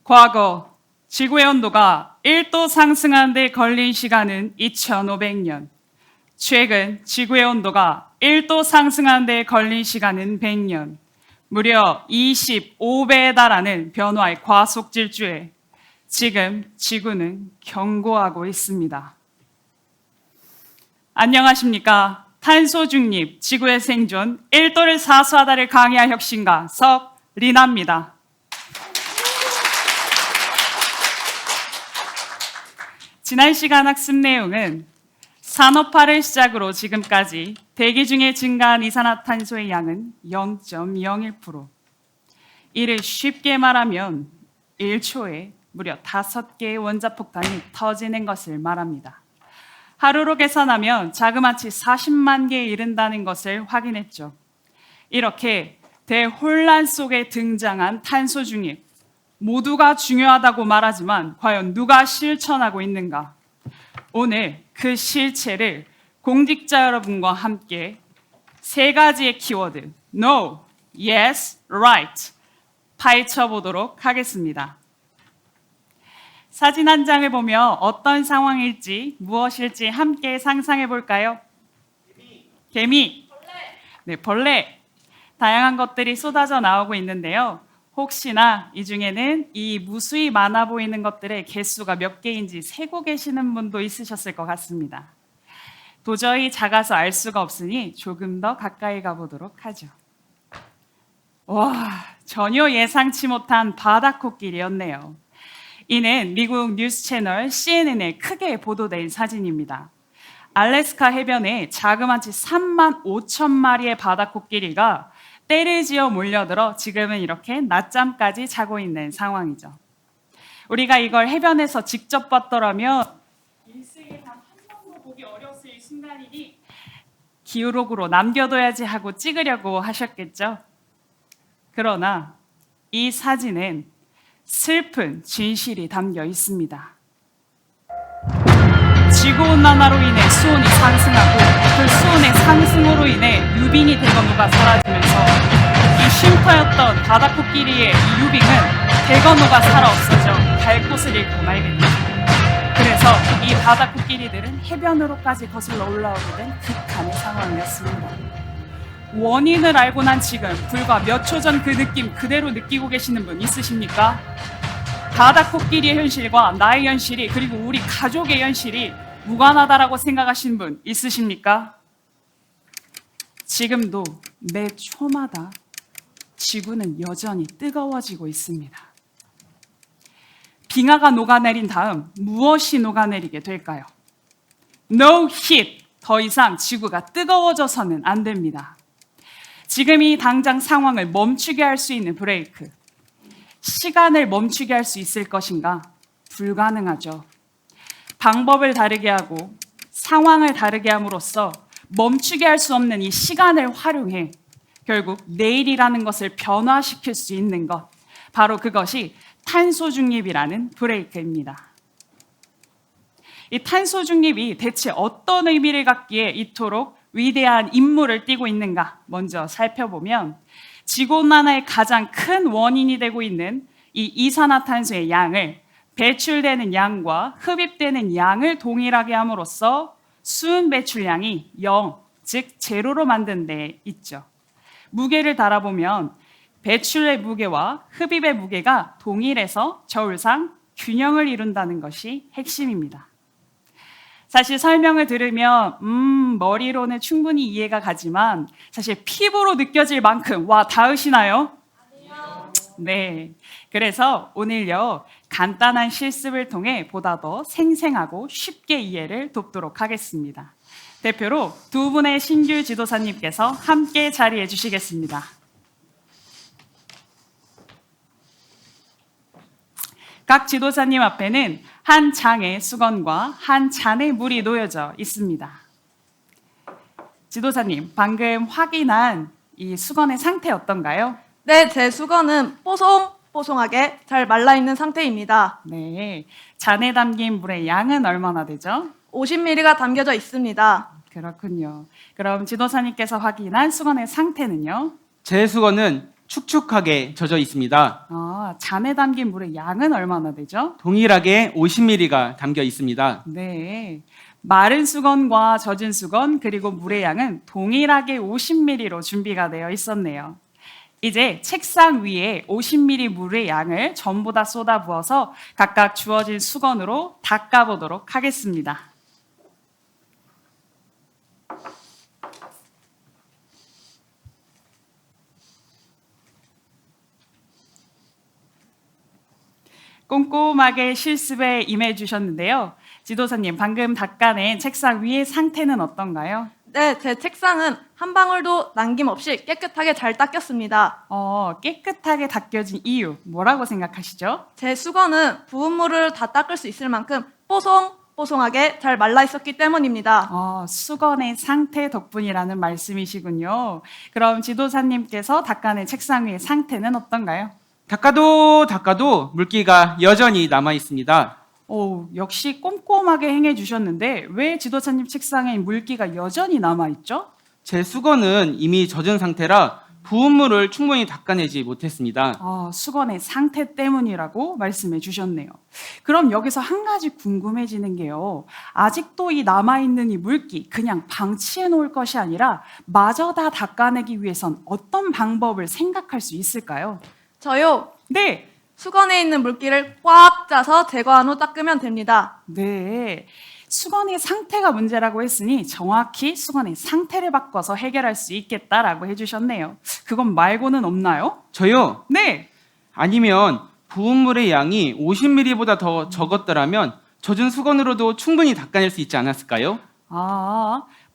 과거 지구의 온도가 1도 상승하는 데 걸린 시간은 2500년. 최근 지구의 온도가 1도 상승하는 데 걸린 시간은 100년. 무려 25배에 달하는 변화의 과속 질주에 지금 지구는 경고하고 있습니다. 안녕하십니까. 탄소 중립, 지구의 생존, 1도를 사수하다를 강의할 혁신가 석리나입니다. 지난 시간 학습 내용은 산업화를 시작으로 지금까지 대기 중에 증가한 이산화탄소의 양은 0.01%. 이를 쉽게 말하면 1초에 무려 5개의 원자폭탄이 터지는 것을 말합니다. 하루로 계산하면 자그마치 40만 개에 이른다는 것을 확인했죠. 이렇게 대혼란 속에 등장한 탄소 중립, 모두가 중요하다고 말하지만 과연 누가 실천하고 있는가? 오늘 그 실체를 공직자 여러분과 함께 3가지의 키워드 No, Yes, Right 파헤쳐 보도록 하겠습니다. 사진 한 장을 보며 어떤 상황일지 무엇일지 함께 상상해 볼까요? 개미. 네, 벌레. 다양한 것들이 쏟아져 나오고 있는데요. 혹시나 이 중에는 이 무수히 많아 보이는 것들의 개수가 몇 개인지 세고 계시는 분도 있으셨을 것 같습니다. 도저히 작아서 알 수가 없으니 조금 더 가까이 가보도록 하죠. 와, 전혀 예상치 못한 바다코끼리였네요. 이는 미국 뉴스 채널 CNN에 크게 보도된 사진입니다. 알래스카 해변에 자그마치 3만 5천 마리의 바다코끼리가 떼를 지어 몰려들어 지금은 이렇게 낮잠까지 자고 있는 상황이죠. 우리가 이걸 해변에서 직접 봤더라면 일생에 단 한 번도 보기 어려웠을 순간이니 기록으로 남겨둬야지 하고 찍으려고 하셨겠죠. 그러나 이 사진은 슬픈 진실이 담겨 있습니다. 지구온난화로 인해 수온이 상승하고 그 수온의 상승으로 인해 유빙이 대건호가 사라지면서 이 쉼터였던 바다코끼리의 이 유빙은 대건호가 살아 없어져 갈 곳을 잃고 말게 되죠. 그래서 이 바다코끼리들은 해변으로까지 거슬러 올라오게 된 극한의 상황이었습니다. 원인을 알고 난 지금 불과 몇 초 전 그 느낌 그대로 느끼고 계시는 분 있으십니까? 바다코끼리의 현실과 나의 현실이 그리고 우리 가족의 현실이 무관하다라고 생각하시는 분 있으십니까? 지금도 매 초마다 지구는 여전히 뜨거워지고 있습니다. 빙하가 녹아내린 다음 무엇이 녹아내리게 될까요? No heat! 더 이상 지구가 뜨거워져서는 안 됩니다. 지금 이 당장 상황을 멈추게 할 수 있는 브레이크, 시간을 멈추게 할 수 있을 것인가? 불가능하죠. 방법을 다르게 하고 상황을 다르게 함으로써 멈추게 할 수 없는 이 시간을 활용해 결국 내일이라는 것을 변화시킬 수 있는 것, 바로 그것이 탄소 중립이라는 브레이크입니다. 이 탄소 중립이 대체 어떤 의미를 갖기에 이토록 위대한 임무를 띠고 있는가 먼저 살펴보면 지구온난화의 가장 큰 원인이 되고 있는 이 이산화탄소의 양을 배출되는 양과 흡입되는 양을 동일하게 함으로써 수은 배출량이 0, 즉 제로로 만든 데 있죠. 무게를 달아보면 배출의 무게와 흡입의 무게가 동일해서 저울상 균형을 이룬다는 것이 핵심입니다. 사실 설명을 들으면 머리로는 충분히 이해가 가지만 사실 피부로 느껴질 만큼 와 닿으시나요? 아니요. 네, 그래서 오늘요 간단한 실습을 통해 보다 더 생생하고 쉽게 이해를 돕도록 하겠습니다. 대표로 두 분의 신규 지도사님께서 함께 자리해 주시겠습니다. 각 지도사님 앞에는 한 장의 수건과 한 잔의 물이 놓여져 있습니다. 지도사님, 방금 확인한 이 수건의 상태 어떤가요? 네, 제 수건은 뽀송뽀송하게 잘 말라있는 상태입니다. 네, 잔에 담긴 물의 양은 얼마나 되죠? 50ml가 담겨져 있습니다. 그렇군요. 그럼 지도사님께서 확인한 수건의 상태는요? 제 수건은 축축하게 젖어 있습니다. 잔에 담긴 물의 양은 얼마나 되죠? 동일하게 50ml가 담겨 있습니다. 네. 마른 수건과 젖은 수건 그리고 물의 양은 동일하게 50ml로 준비가 되어 있었네요. 이제 책상 위에 50ml 물의 양을 전부 다 쏟아 부어서 각각 주어진 수건으로 닦아보도록 하겠습니다. 꼼꼼하게 실습에 임해 주셨는데요. 지도사님, 방금 닦아낸 책상 위의 상태는 어떤가요? 네, 제 책상은 한 방울도 남김없이 깨끗하게 잘 닦였습니다. 깨끗하게 닦여진 이유, 뭐라고 생각하시죠? 제 수건은 부은 물을 다 닦을 수 있을 만큼 뽀송뽀송하게 잘 말라 있었기 때문입니다. 수건의 상태 덕분이라는 말씀이시군요. 그럼 지도사님께서 닦아낸 책상 위의 상태는 어떤가요? 닦아도 물기가 여전히 남아 있습니다. 역시 꼼꼼하게 행해 주셨는데 왜 지도사님 책상에 물기가 여전히 남아있죠? 제 수건은 이미 젖은 상태라 부은 물을 충분히 닦아내지 못했습니다. 수건의 상태 때문이라고 말씀해 주셨네요. 그럼 여기서 한 가지 궁금해지는 게요. 아직도 이 남아있는 이 물기 그냥 방치해 놓을 것이 아니라 마저 다 닦아내기 위해선 어떤 방법을 생각할 수 있을까요? 저요. 네. 수건에 있는 물기를 꽉 짜서 제거한 후 닦으면 됩니다. 네. 수건의 상태가 문제라고 했으니 정확히 수건의 상태를 바꿔서 해결할 수 있겠다라고 해주셨네요. 그건 말고는 없나요? 저요? 네. 아니면 부은 물의 양이 50ml보다 더 적었더라면 젖은 수건으로도 충분히 닦아낼 수 있지 않았을까요?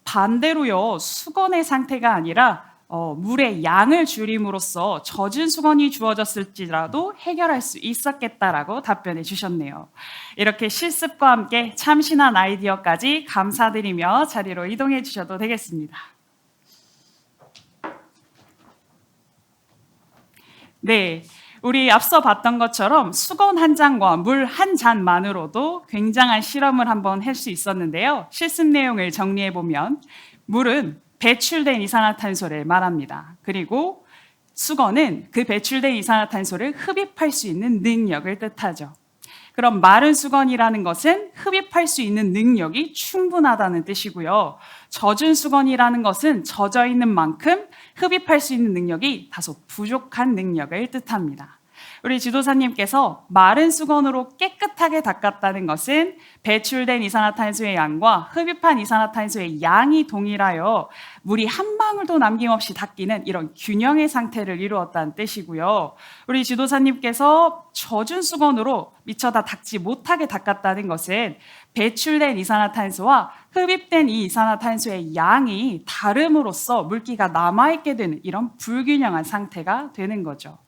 반대로요. 수건의 상태가 아니라 물의 양을 줄임으로써 젖은 수건이 주어졌을지라도 해결할 수 있었겠다라고 답변해 주셨네요. 이렇게 실습과 함께 참신한 아이디어까지 감사드리며 자리로 이동해 주셔도 되겠습니다. 네, 우리 앞서 봤던 것처럼 수건 한 장과 물 한 잔만으로도 굉장한 실험을 한번 할 수 있었는데요. 실습 내용을 정리해 보면 물은 배출된 이산화탄소를 말합니다. 그리고 수건은 그 배출된 이산화탄소를 흡입할 수 있는 능력을 뜻하죠. 그럼 마른 수건이라는 것은 흡입할 수 있는 능력이 충분하다는 뜻이고요. 젖은 수건이라는 것은 젖어 있는 만큼 흡입할 수 있는 능력이 다소 부족한 능력을 뜻합니다. 우리 지도사님께서 마른 수건으로 깨끗하게 닦았다는 것은 배출된 이산화탄소의 양과 흡입한 이산화탄소의 양이 동일하여 물이 한 방울도 남김없이 닦이는 이런 균형의 상태를 이루었다는 뜻이고요. 우리 지도사님께서 젖은 수건으로 미처 다 닦지 못하게 닦았다는 것은 배출된 이산화탄소와 흡입된 이 이산화탄소의 양이 다름으로써 물기가 남아있게 되는 이런 불균형한 상태가 되는 거죠.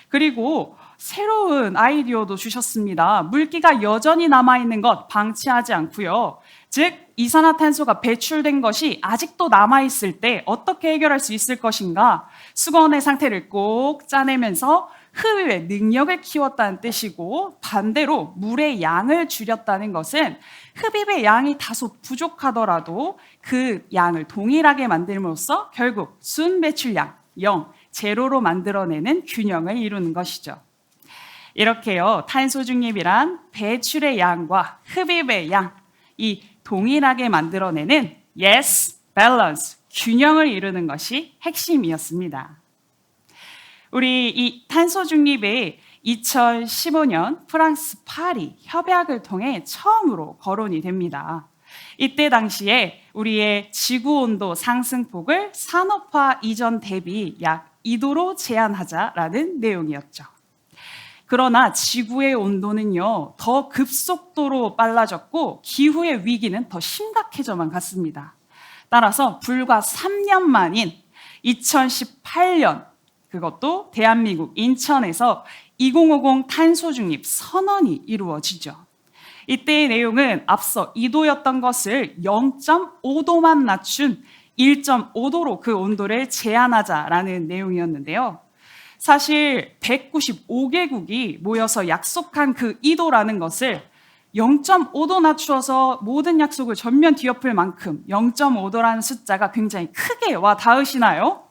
그리고 새로운 아이디어도 주셨습니다. 물기가 여전히 남아있는 것 방치하지 않고요. 즉 이산화탄소가 배출된 것이 아직도 남아있을 때 어떻게 해결할 수 있을 것인가? 수건의 상태를 꼭 짜내면서 흡입의 능력을 키웠다는 뜻이고, 반대로 물의 양을 줄였다는 것은 흡입의 양이 다소 부족하더라도 그 양을 동일하게 만들므로써 결국 순 배출량 0, 제로로 만들어내는 균형을 이루는 것이죠. 이렇게요, 탄소 중립이란 배출의 양과 흡입의 양, 이 동일하게 만들어내는 yes, balance, 균형을 이루는 것이 핵심이었습니다. 우리 이 탄소 중립이 2015년 프랑스 파리 협약을 통해 처음으로 거론이 됩니다. 이때 당시에 우리의 지구온도 상승폭을 산업화 이전 대비 약 2도로 제한하자라는 내용이었죠. 그러나 지구의 온도는요, 더 급속도로 빨라졌고 기후의 위기는 더 심각해져만 갔습니다. 따라서 불과 3년 만인 2018년, 그것도 대한민국 인천에서 2050 탄소 중립 선언이 이루어지죠. 이때의 내용은 앞서 2도였던 것을 0.5도만 낮춘 1.5도로 그 온도를 제한하자라는 내용이었는데요. 사실 195개국이 모여서 약속한 그 2도라는 것을 0.5도 낮추어서 모든 약속을 전면 뒤엎을 만큼 0.5도라는 숫자가 굉장히 크게 와 닿으시나요?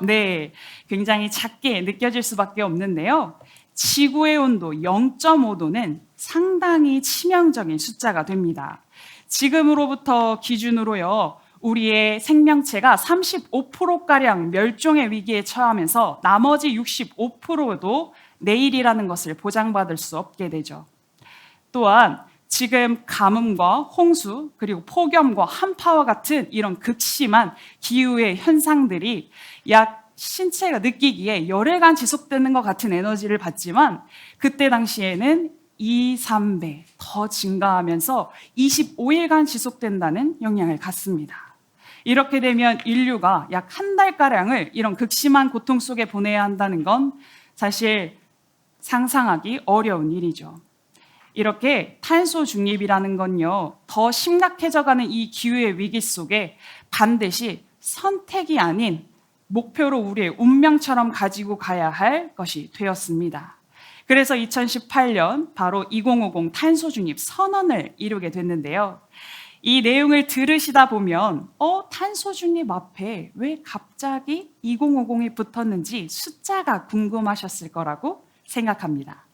네, 굉장히 작게 느껴질 수밖에 없는데요. 지구의 온도 0.5도는 상당히 치명적인 숫자가 됩니다. 지금으로부터 기준으로요, 우리의 생명체가 35%가량 멸종의 위기에 처하면서 나머지 65%도 내일이라는 것을 보장받을 수 없게 되죠. 또한 지금 가뭄과 홍수 그리고 폭염과 한파와 같은 이런 극심한 기후의 현상들이 약 신체가 느끼기에 열흘간 지속되는 것 같은 에너지를 받지만 그때 당시에는 2, 3배 더 증가하면서 25일간 지속된다는 영향을 갖습니다. 이렇게 되면 인류가 약 한 달가량을 이런 극심한 고통 속에 보내야 한다는 건 사실 상상하기 어려운 일이죠. 이렇게 탄소 중립이라는 건요, 더 심각해져가는 이 기후의 위기 속에 반드시 선택이 아닌 목표로 우리의 운명처럼 가지고 가야 할 것이 되었습니다. 그래서 2018년 바로 2050 탄소 중립 선언을 이루게 됐는데요. 이 내용을 들으시다 보면 탄소 중립 앞에 왜 갑자기 2050이 붙었는지 숫자가 궁금하셨을 거라고 생각합니다.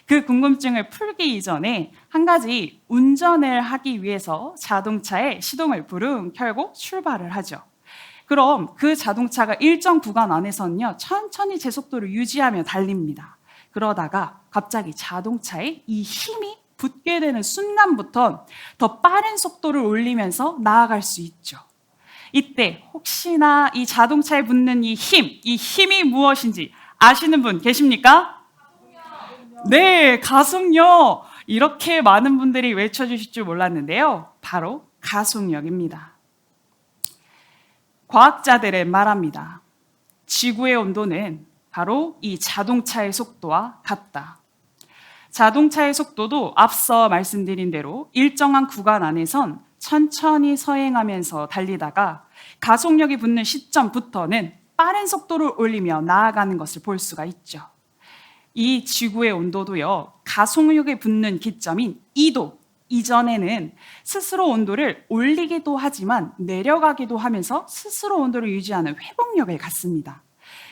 그 궁금증을 풀기 이전에 한 가지, 운전을 하기 위해서 자동차의 시동을 부릉 켜고 출발을 하죠. 그럼 그 자동차가 일정 구간 안에서는요, 천천히 제 속도를 유지하며 달립니다. 그러다가 갑자기 자동차에 이 힘이 붙게 되는 순간부터 더 빠른 속도를 올리면서 나아갈 수 있죠. 이때 혹시나 이 자동차에 붙는 이 힘이 무엇인지 아시는 분 계십니까? 네, 가속력. 이렇게 많은 분들이 외쳐주실 줄 몰랐는데요. 바로 가속력입니다. 과학자들의 말합니다. 지구의 온도는 바로 이 자동차의 속도와 같다. 자동차의 속도도 앞서 말씀드린 대로 일정한 구간 안에선 천천히 서행하면서 달리다가 가속력이 붙는 시점부터는 빠른 속도를 올리며 나아가는 것을 볼 수가 있죠. 이 지구의 온도도요, 가속력이 붙는 기점인 2도 이전에는 스스로 온도를 올리기도 하지만 내려가기도 하면서 스스로 온도를 유지하는 회복력을 갖습니다.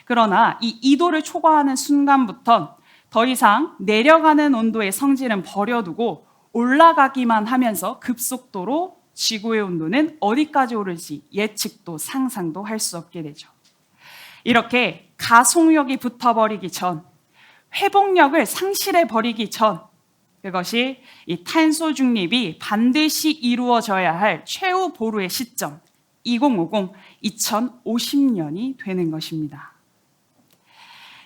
그러나 이 2도를 초과하는 순간부터 더 이상 내려가는 온도의 성질은 버려두고 올라가기만 하면서 급속도로 지구의 온도는 어디까지 오를지 예측도 상상도 할 수 없게 되죠. 이렇게 가속력이 붙어버리기 전, 회복력을 상실해 버리기 전, 그것이 이 탄소 중립이 반드시 이루어져야 할 최후 보루의 시점 2050, 2050년이 되는 것입니다.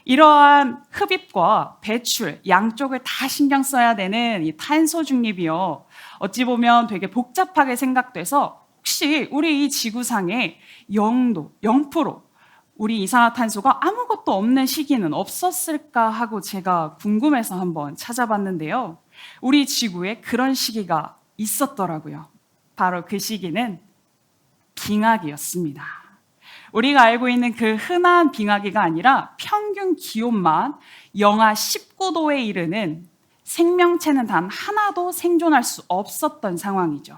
이러한 흡입과 배출 양쪽을 다 신경 써야 되는 이 탄소 중립이요, 어찌 보면 되게 복잡하게 생각돼서 혹시 우리 이 지구상에 0도, 0% 우리 이산화탄소가 아무것도 없는 시기는 없었을까 하고 제가 궁금해서 한번 찾아봤는데요. 우리 지구에 그런 시기가 있었더라고요. 바로 그 시기는 빙하기였습니다. 우리가 알고 있는 그 흔한 빙하기가 아니라 평균 기온만 영하 19도에 이르는 생명체는 단 하나도 생존할 수 없었던 상황이죠.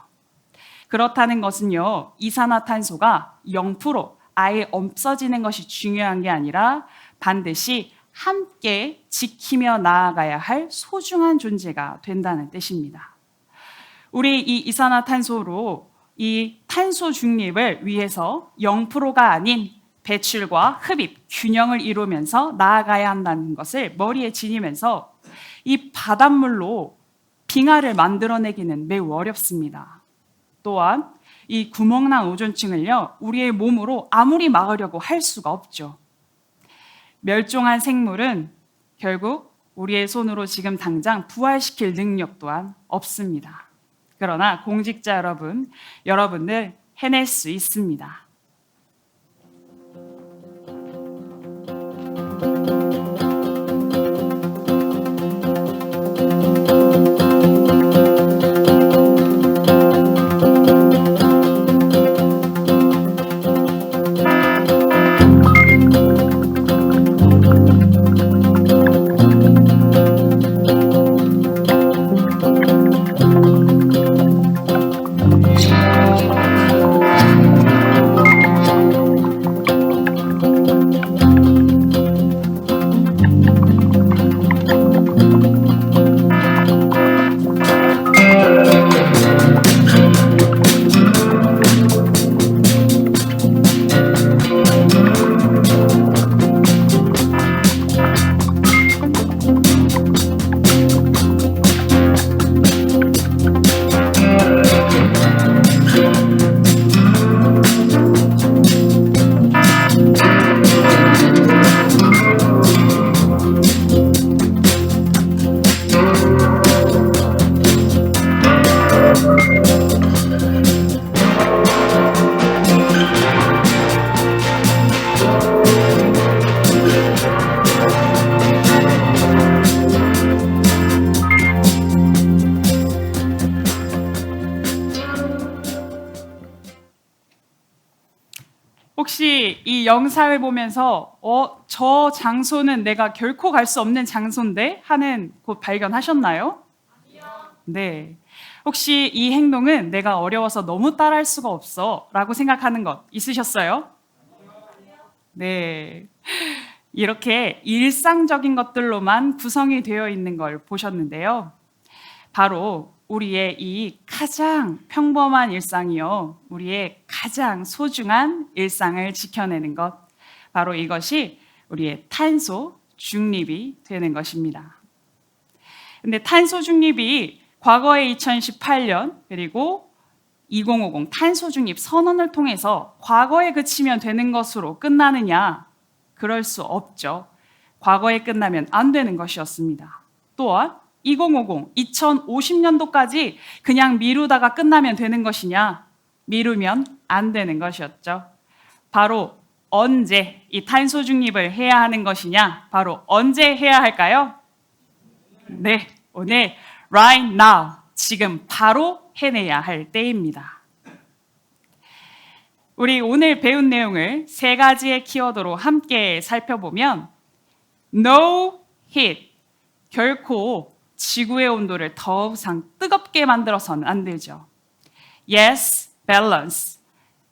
그렇다는 것은요, 이산화탄소가 0% 아예 없어지는 것이 중요한 게 아니라 반드시 함께 지키며 나아가야 할 소중한 존재가 된다는 뜻입니다. 우리 이 이산화탄소로 이 탄소 중립을 위해서 0%가 아닌 배출과 흡입, 균형을 이루면서 나아가야 한다는 것을 머리에 지니면서 이 바닷물로 빙하를 만들어내기는 매우 어렵습니다. 또한 이 구멍난 오존층을요, 우리의 몸으로 아무리 막으려고 할 수가 없죠. 멸종한 생물은 결국 우리의 손으로 지금 당장 부활시킬 능력 또한 없습니다. 그러나 공직자 여러분, 여러분들 해낼 수 있습니다. 혹시 이 영상을 보면서 저 장소는 내가 결코 갈 수 없는 장소인데 하는 곳 발견하셨나요? 네. 혹시 이 행동은 내가 어려워서 너무 따라할 수가 없어 라고 생각하는 것 있으셨어요? 네. 이렇게 일상적인 것들로만 구성이 되어 있는 걸 보셨는데요. 바로 우리의 이 가장 평범한 일상이요. 우리의 가장 소중한 일상을 지켜내는 것. 바로 이것이 우리의 탄소 중립이 되는 것입니다. 근데 탄소 중립이 과거의 2018년 그리고 2050 탄소 중립 선언을 통해서 과거에 그치면 되는 것으로 끝나느냐? 그럴 수 없죠. 과거에 끝나면 안 되는 것이었습니다. 또한 2050, 2050년도까지 그냥 미루다가 끝나면 되는 것이냐? 미루면 안 되는 것이었죠. 바로 언제 이 탄소 중립을 해야 하는 것이냐? 바로 언제 해야 할까요? 네, 오늘 right now, 지금 바로 해내야 할 때입니다. 우리 오늘 배운 내용을 세 가지의 키워드로 함께 살펴보면 no heat, 결코 지구의 온도를 더 이상 뜨겁게 만들어서는 안 되죠. yes, balance,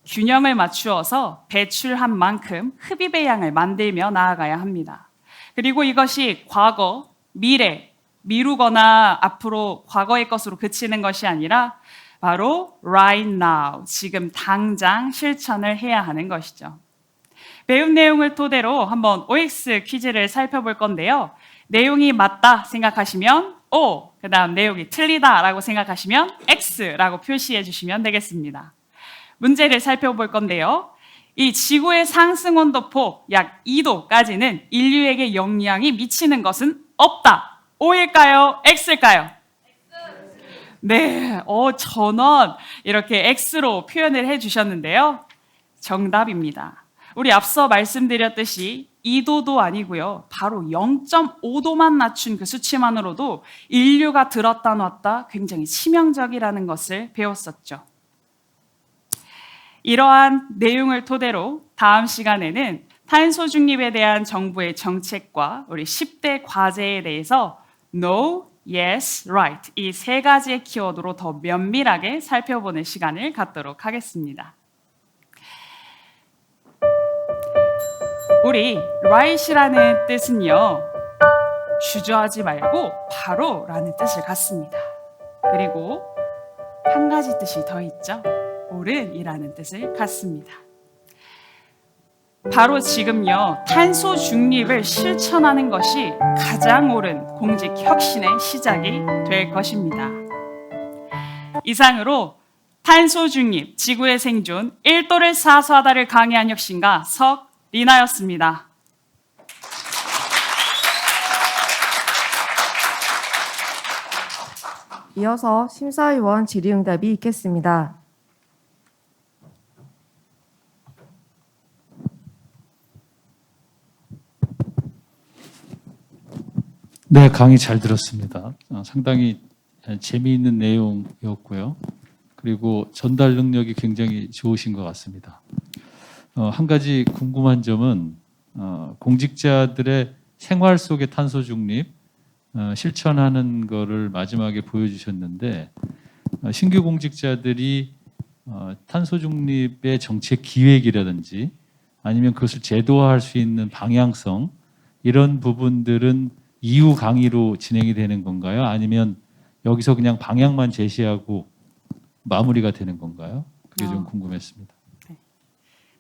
균형을 맞추어서 배출한 만큼 흡입의 양을 만들며 나아가야 합니다. 그리고 이것이 과거, 미래, 미루거나 앞으로 과거의 것으로 그치는 것이 아니라 바로 right now, 지금 당장 실천을 해야 하는 것이죠. 배운 내용을 토대로 한번 OX 퀴즈를 살펴볼 건데요. 내용이 맞다 생각하시면 O, 그 다음 내용이 틀리다라고 생각하시면 X라고 표시해 주시면 되겠습니다. 문제를 살펴볼 건데요. 이 지구의 상승 온도폭 약 2도까지는 인류에게 영향이 미치는 것은 없다. O일까요? X일까요? 네, 전원 이렇게 X로 표현을 해주셨는데요. 정답입니다. 우리 앞서 말씀드렸듯이 2도도 아니고요. 바로 0.5도만 낮춘 그 수치만으로도 인류가 들었다 놨다 굉장히 치명적이라는 것을 배웠었죠. 이러한 내용을 토대로 다음 시간에는 탄소 중립에 대한 정부의 정책과 우리 10대 과제에 대해서 No, Yes, Right 이 세 가지의 키워드로 더 면밀하게 살펴보는 시간을 갖도록 하겠습니다. 우리 right이라는 뜻은요, 주저하지 말고 바로라는 뜻을 갖습니다. 그리고 한 가지 뜻이 더 있죠. 옳은이라는 뜻을 갖습니다. 바로 지금요, 탄소 중립을 실천하는 것이 가장 옳은 공직 혁신의 시작이 될 것입니다. 이상으로 탄소 중립, 지구의 생존, 1도를 사수하다를 강의한 혁신가 석리나였습니다. 이어서 심사위원 질의응답이 있겠습니다. 네, 강의 잘 들었습니다. 상당히 재미있는 내용이었고요. 그리고 전달 능력이 굉장히 좋으신 것 같습니다. 한 가지 궁금한 점은 공직자들의 생활 속의 탄소 중립 실천하는 거를 마지막에 보여주셨는데 신규 공직자들이 탄소 중립의 정책 기획이라든지 아니면 그것을 제도화할 수 있는 방향성 이런 부분들은 이후 강의로 진행이 되는 건가요? 아니면 여기서 그냥 방향만 제시하고 마무리가 되는 건가요? 그게 좀 궁금했습니다. 네.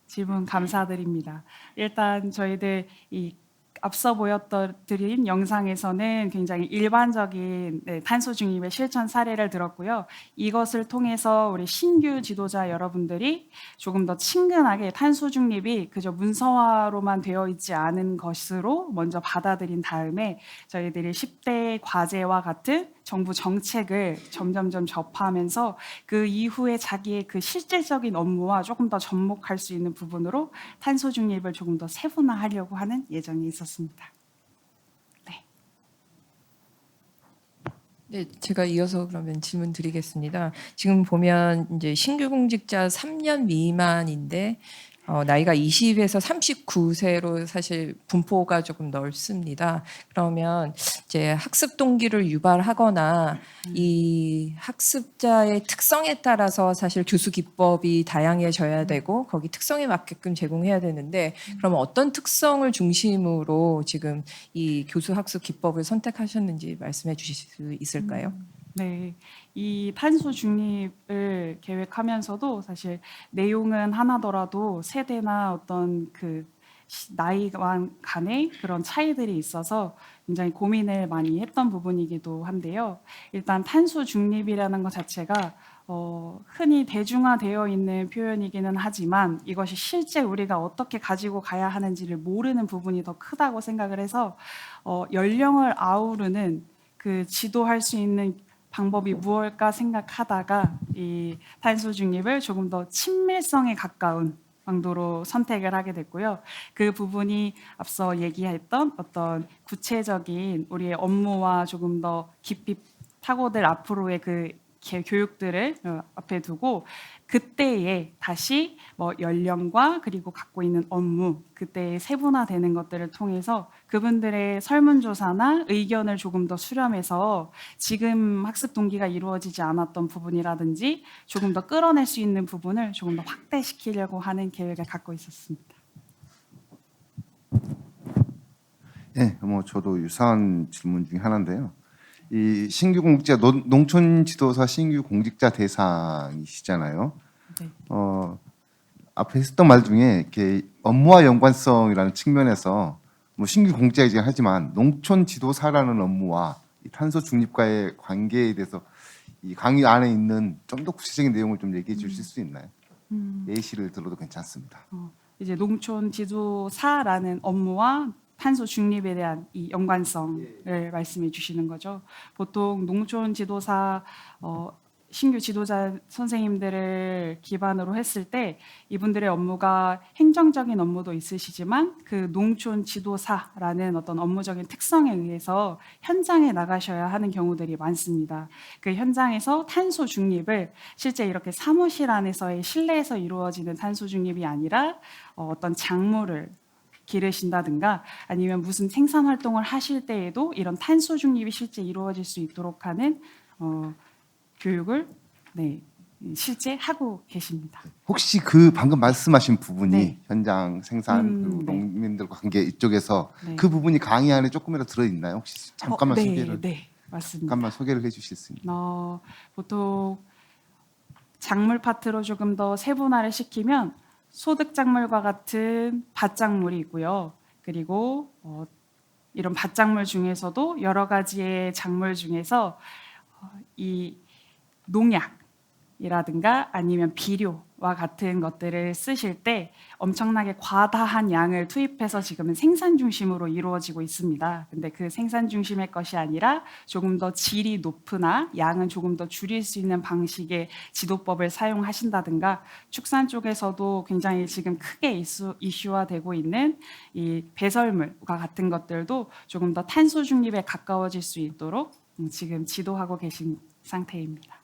질문 감사드립니다. 일단 저희들 이 앞서 보여드린 영상에서는 굉장히 일반적인 탄소 중립의 실천 사례를 들었고요. 이것을 통해서 우리 신규 지도자 여러분들이 조금 더 친근하게 탄소 중립이 그저 문서화로만 되어 있지 않은 것으로 먼저 받아들인 다음에 저희들이 10대 과제와 같은 정부 정책을 점점점 접하면서 그 이후에 자기의 그 실질적인 업무와 조금 더 접목할 수 있는 부분으로 탄소 중립을 조금 더 세분화하려고 하는 예정이 있었습니다. 네, 제가 이어서 그러면 질문 드리겠습니다. 지금 보면 이제 신규 공직자 3년 미만인데 나이가 20에서 39세로 사실 분포가 조금 넓습니다. 그러면 이제 학습 동기를 유발하거나 이 학습자의 특성에 따라서 사실 교수 기법이 다양해져야 되고 거기 특성에 맞게끔 제공해야 되는데 그러면 어떤 특성을 중심으로 지금 이 교수 학습 기법을 선택하셨는지 말씀해 주실 수 있을까요? 네, 이 탄소 중립을 계획하면서도 사실 내용은 하나더라도 세대나 어떤 그 나이와 간의 그런 차이들이 있어서 굉장히 고민을 많이 했던 부분이기도 한데요. 일단 탄소 중립이라는 것 자체가 흔히 대중화되어 있는 표현이기는 하지만 이것이 실제 우리가 어떻게 가지고 가야 하는지를 모르는 부분이 더 크다고 생각을 해서 연령을 아우르는 그 지도할 수 있는 방법이 무엇일까 생각하다가 이 탄소 중립을 조금 더 친밀성에 가까운 방도로 선택을 하게 됐고요. 그 부분이 앞서 얘기했던 어떤 구체적인 우리의 업무와 조금 더 깊이 타고들 앞으로의 그 교육들을 앞에 두고 그때에 다시 뭐 연령과 그리고 갖고 있는 업무 그때의 세분화되는 것들을 통해서 그분들의 설문조사나 의견을 조금 더 수렴해서 지금 학습 동기가 이루어지지 않았던 부분이라든지 조금 더 끌어낼 수 있는 부분을 조금 더 확대시키려고 하는 계획을 갖고 있었습니다. 네, 뭐 저도 유사한 질문 중에 하나인데요. 이 신규 공직자 농촌 지도사 신규 공직자 대상이시잖아요. 네. 앞에 했던 말 중에 이렇게 업무와 연관성이라는 측면에서 뭐 신규 공직자이긴 하지만 농촌 지도사라는 업무와 이 탄소 중립과의 관계에 대해서 이 강의 안에 있는 좀 더 구체적인 내용을 좀 얘기해 주실 수 있나요? 예시를 들어도 괜찮습니다. 이제 농촌 지도사라는 업무와 탄소 중립에 대한 이 연관성을 말씀해 주시는 거죠. 보통 농촌 지도사 신규 지도자 선생님들을 기반으로 했을 때 이분들의 업무가 행정적인 업무도 있으시지만 그 농촌 지도사라는 어떤 업무적인 특성에 의해서 현장에 나가셔야 하는 경우들이 많습니다. 그 현장에서 탄소 중립을 실제 이렇게 사무실 안에서의 실내에서 이루어지는 탄소 중립이 아니라 어떤 작물을 기르신다든가 아니면 무슨 생산 활동을 하실 때에도 이런 탄소 중립이 실제 이루어질 수 있도록 하는 교육을 실제 하고 계십니다. 혹시 그 방금 말씀하신 부분이 네. 현장 생산 그리고 네. 농민들과 관계 이쪽에서 네. 그 부분이 강의 안에 조금이라도 들어 있나요? 혹시 잠깐만 소개를 네, 맞습니다. 잠깐만 소개를 해주실 수 있나요? 보통 작물 파트로 조금 더 세분화를 시키면 소득 작물과 같은 밭작물이 있고요. 그리고 이런 밭작물 중에서도 여러 가지의 작물 중에서 이 농약이라든가 아니면 비료와 같은 것들을 쓰실 때 엄청나게 과다한 양을 투입해서 지금은 생산 중심으로 이루어지고 있습니다. 근데 그 생산 중심의 것이 아니라 조금 더 질이 높으나 양은 조금 더 줄일 수 있는 방식의 지도법을 사용하신다든가 축산 쪽에서도 굉장히 지금 크게 이슈화되고 있는 이 배설물과 같은 것들도 조금 더 탄소 중립에 가까워질 수 있도록 지금 지도하고 계신 상태입니다.